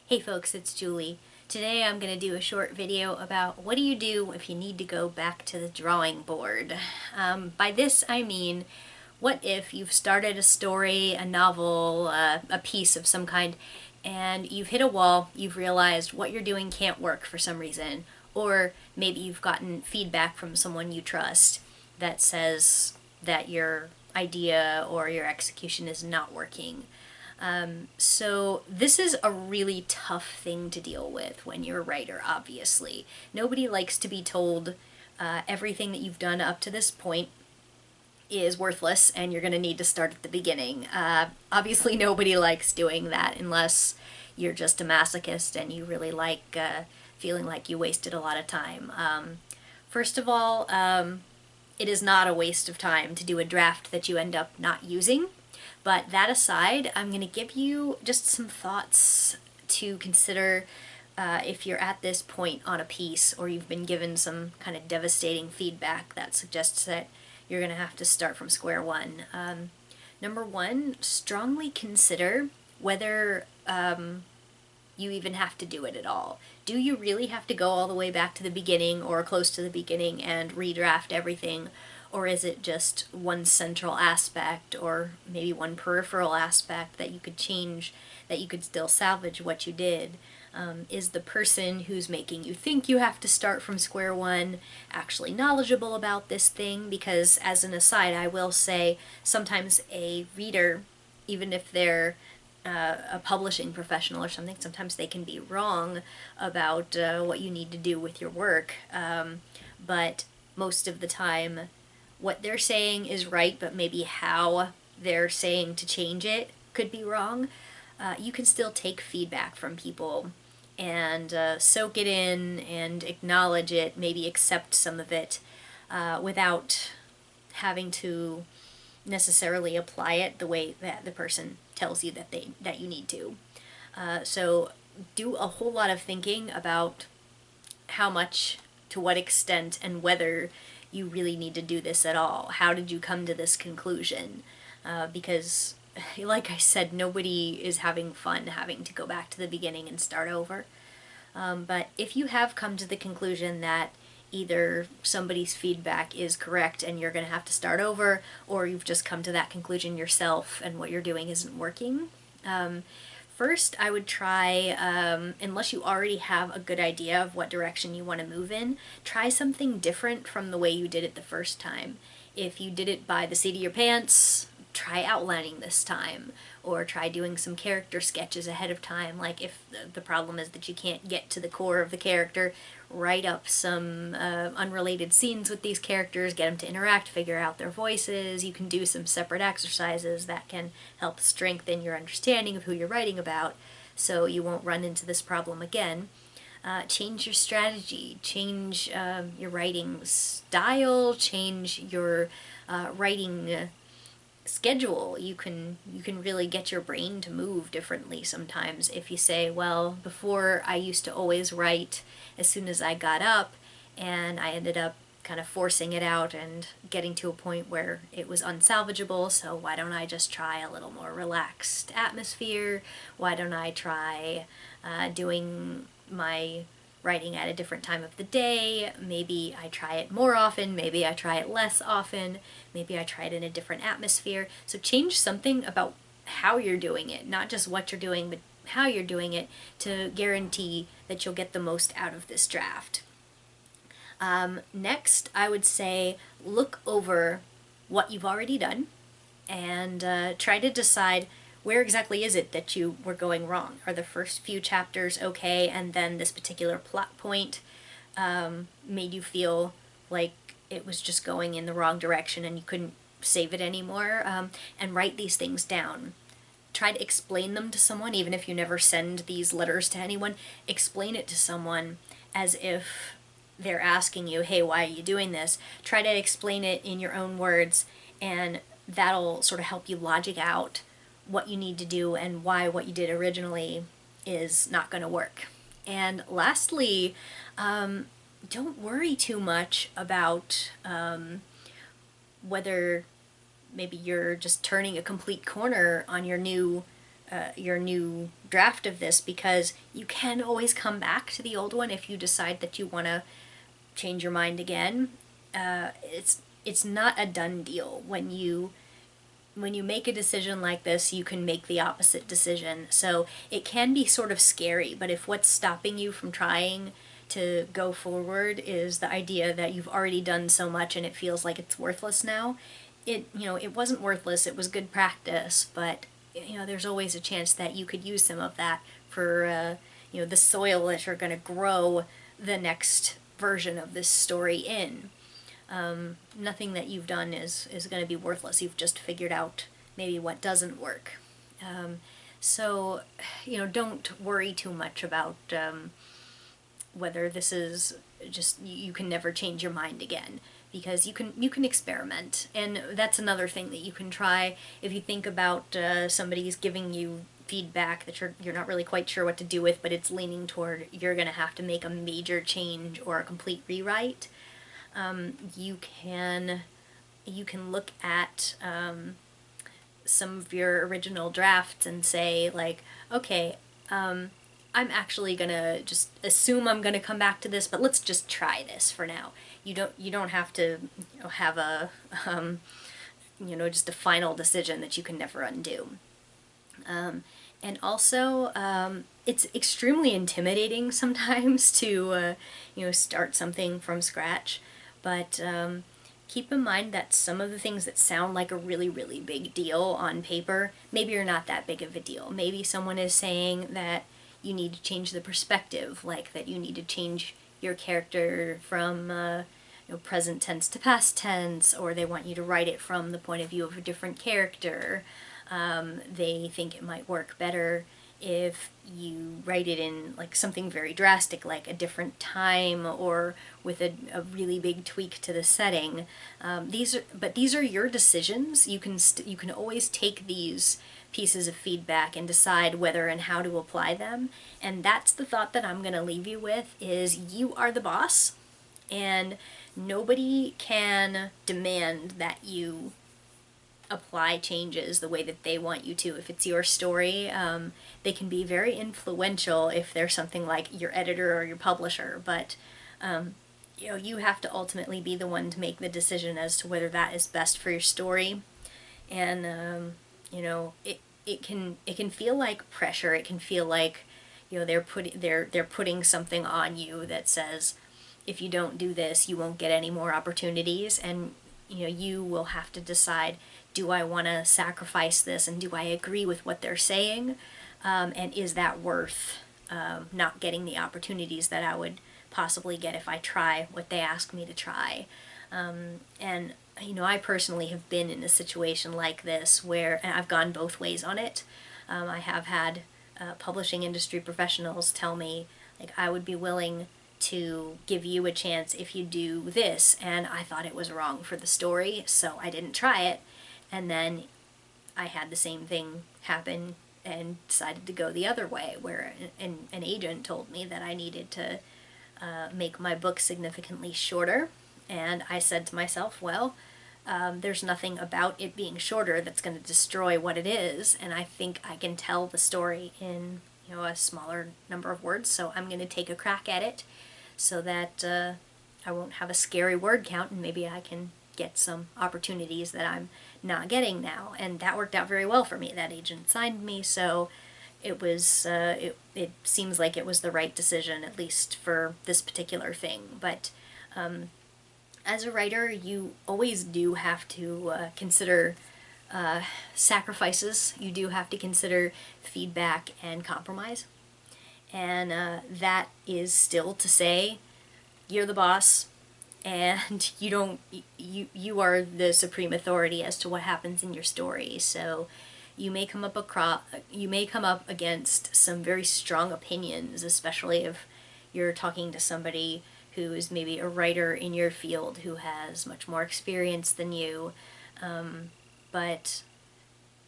Hey folks, it's Julie. Today I'm going to do a short video about what do you do if you need to go back to the drawing board. By this I mean, what if you've started a story, a novel, a piece of some kind, and you've hit a wall, you've realized what you're doing can't work for some reason, or maybe you've gotten feedback from someone you trust that says that your idea or your execution is not working. So this is a really tough thing to deal with when you're a writer, obviously. Nobody likes to be told everything that you've done up to this point is worthless and you're going to need to start at the beginning. Obviously nobody likes doing that unless you're just a masochist and you really like feeling like you wasted a lot of time. First of all, it is not a waste of time to do a draft that you end up not using. But that aside, I'm going to give you just some thoughts to consider if you're at this point on a piece or you've been given some kind of devastating feedback that suggests that you're going to have to start from square one. Number one, strongly consider whether you even have to do it at all. Do you really have to go all the way back to the beginning or close to the beginning and redraft everything? Or is it just one central aspect or maybe one peripheral aspect that you could change, that you could still salvage what you did? Is the person who's making you think you have to start from square one actually knowledgeable about this thing? Because as an aside, I will say sometimes a reader, even if they're a publishing professional or something, sometimes they can be wrong about what you need to do with your work. But most of the time, what they're saying is right, but maybe how they're saying to change it could be wrong. You can still take feedback from people and soak it in and acknowledge it, maybe accept some of it without having to necessarily apply it the way that the person tells you that you need to. So do a whole lot of thinking about how much, to what extent, and whether you really need to do this at all. How did you come to this conclusion? Because, like I said, nobody is having fun having to go back to the beginning and start over. But if you have come to the conclusion that either somebody's feedback is correct and you're going to have to start over, or you've just come to that conclusion yourself and what you're doing isn't working, first, I would try, unless you already have a good idea of what direction you want to move in, try something different from the way you did it the first time. If you did it by the seat of your pants, try outlining this time, or try doing some character sketches ahead of time. Like if the problem is that you can't get to the core of the character, write up some unrelated scenes with these characters, get them to interact, figure out their voices. You can do some separate exercises that can help strengthen your understanding of who you're writing about so you won't run into this problem again. Change your strategy, change your writing style, change your writing schedule. You can really get your brain to move differently sometimes. If you say, well, before I used to always write as soon as I got up, and I ended up kind of forcing it out and getting to a point where it was unsalvageable, so why don't I just try a little more relaxed atmosphere? Why don't I try doing my writing at a different time of the day? Maybe I try it more often, maybe I try it less often, maybe I try it in a different atmosphere. So change something about how you're doing it, not just what you're doing, but how you're doing it, to guarantee that you'll get the most out of this draft. Next, I would say look over what you've already done and try to decide where exactly is it that you were going wrong. Are the first few chapters okay, and then this particular plot point made you feel like it was just going in the wrong direction and you couldn't save it anymore? And write these things down. Try to explain them to someone, even if you never send these letters to anyone. Explain it to someone as if they're asking you, hey, why are you doing this? Try to explain it in your own words, and that'll sort of help you logic out what you need to do and why what you did originally is not going to work. And lastly, don't worry too much about whether maybe you're just turning a complete corner on your new your new draft of this, because you can always come back to the old one if you decide that you want to change your mind again. It's not a done deal. When you make a decision like this, you can make the opposite decision. So it can be sort of scary, but if what's stopping you from trying to go forward is the idea that you've already done so much and it feels like it's worthless now, it wasn't worthless, it was good practice, but there's always a chance that you could use some of that for the soil that you're going to grow the next version of this story in. Nothing that you've done is going to be worthless. You've just figured out maybe what doesn't work. So, don't worry too much about whether this is just, you can never change your mind again, because you can experiment. And that's another thing that you can try if you think about somebody's giving you feedback that you're not really quite sure what to do with, but it's leaning toward you're going to have to make a major change or a complete rewrite. You can look at some of your original drafts and say, like, okay, I'm actually gonna just assume I'm gonna come back to this, but let's just try this for now. You don't have to have a just a final decision that you can never undo. And also, it's extremely intimidating sometimes to start something from scratch. But keep in mind that some of the things that sound like a really, really big deal on paper, maybe are not that big of a deal. Maybe someone is saying that you need to change the perspective, like that you need to change your character from present tense to past tense, or they want you to write it from the point of view of a different character. They think it might work better if you write it in like something very drastic, like a different time or with a really big tweak to the setting. These are your decisions. You can always take these pieces of feedback and decide whether and how to apply them. And that's the thought that I'm going to leave you with, is you are the boss, and nobody can demand that you apply changes the way that they want you to. If it's your story, they can be very influential if they're something like your editor or your publisher, but you have to ultimately be the one to make the decision as to whether that is best for your story. And it can feel like pressure. It can feel like they're putting something on you that says, if you don't do this, you won't get any more opportunities, and you will have to decide, do I want to sacrifice this, and do I agree with what they're saying, and is that worth not getting the opportunities that I would possibly get if I try what they ask me to try. And I personally have been in a situation like this where, and I've gone both ways on it. I have had publishing industry professionals tell me, like, I would be willing to give you a chance if you do this, and I thought it was wrong for the story, so I didn't try it. And then I had the same thing happen and decided to go the other way, where an agent told me that I needed to make my book significantly shorter, and I said to myself, well, there's nothing about it being shorter that's going to destroy what it is, and I think I can tell the story in a smaller number of words, so I'm going to take a crack at it so that I won't have a scary word count, and maybe I can get some opportunities that I'm not getting now. And that worked out very well for me. That agent signed me, so it was it seems like it was the right decision, at least for this particular thing. But as a writer, you always do have to consider sacrifices. You do have to consider feedback and compromise. And that is still to say, you're the boss, and you are the supreme authority as to what happens in your story. So you may come up against some very strong opinions, especially if you're talking to somebody who is maybe a writer in your field who has much more experience than you, but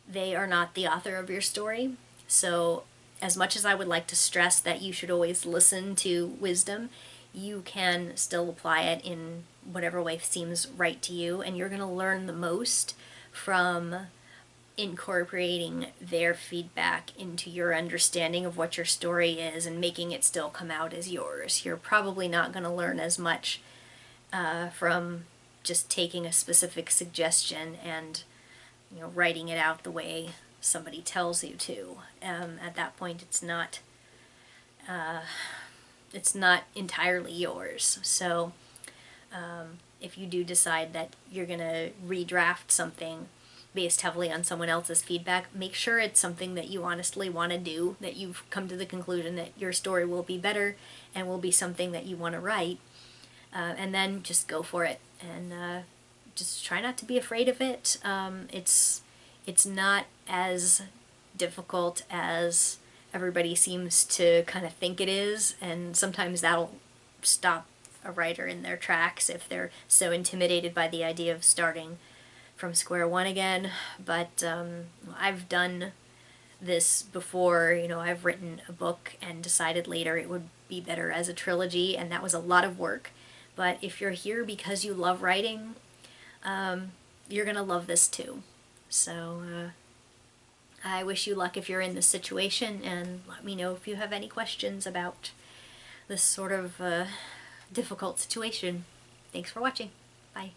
they are not the author of your story. So as much as I would like to stress that you should always listen to wisdom, you can still apply it in whatever way seems right to you, and you're going to learn the most from incorporating their feedback into your understanding of what your story is and making it still come out as yours. You're probably not going to learn as much from just taking a specific suggestion and writing it out the way somebody tells you to. At that point, it's not entirely yours. So if you do decide that you're going to redraft something based heavily on someone else's feedback, make sure it's something that you honestly want to do, that you've come to the conclusion that your story will be better and will be something that you want to write, and then just go for it, and just try not to be afraid of it. It's not as difficult as everybody seems to kind of think it is, and sometimes that'll stop a writer in their tracks if they're so intimidated by the idea of starting from square one again. But I've done this before. I've written a book and decided later it would be better as a trilogy, and that was a lot of work. But if you're here because you love writing, you're gonna love this too. So I wish you luck if you're in this situation, and let me know if you have any questions about this sort of difficult situation. Thanks for watching. Bye.